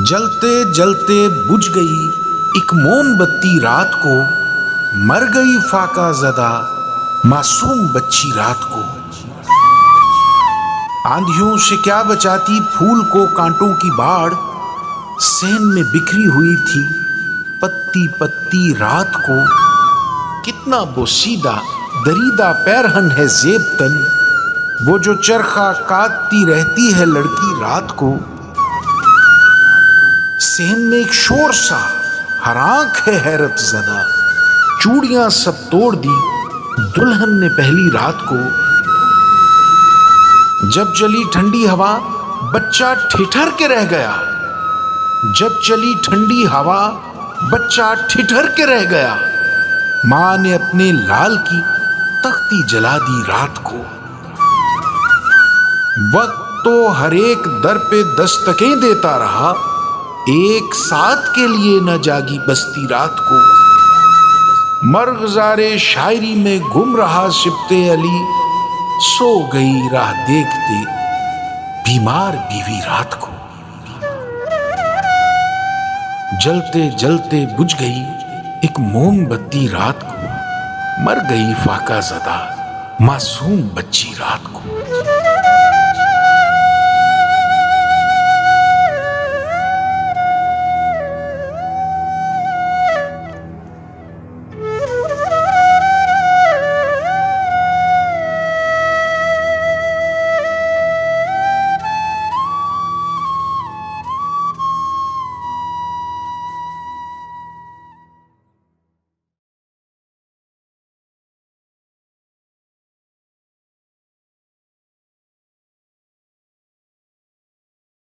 जलते जलते बुझ गई एक मोमबत्ती रात को, मर गई फाका ज़दा मासूम बच्ची रात को। आंधियों से क्या बचाती फूल को कांटों की बाढ़, सहन में बिखरी हुई थी पत्ती पत्ती रात को। कितना बोसीदा दरीदा पैरहन है जेब तन, वो जो चरखा काटती रहती है लड़की रात को। सहन में एक शोर सा हर आंख है हैरत ज़दा, चूड़ियां सब तोड़ दी दुल्हन ने पहली रात को। जब चली ठंडी हवा बच्चा ठिठर के रह गया, जब चली ठंडी हवा बच्चा ठिठर के रह गया। मां ने अपने लाल की तख्ती जला दी रात को। वक्त तो हर एक दर पे दस्तकें देता रहा, एक साथ के लिए न जागी बस्ती रात को। मरग़ज़ारे शायरी में गुम रहा सिब्ते अली, सो गई राह देखते बीमार बीवी रात को। जलते जलते बुझ गई एक मोमबत्ती रात को, मर गई फाका ज़दा मासूम बच्ची रात को।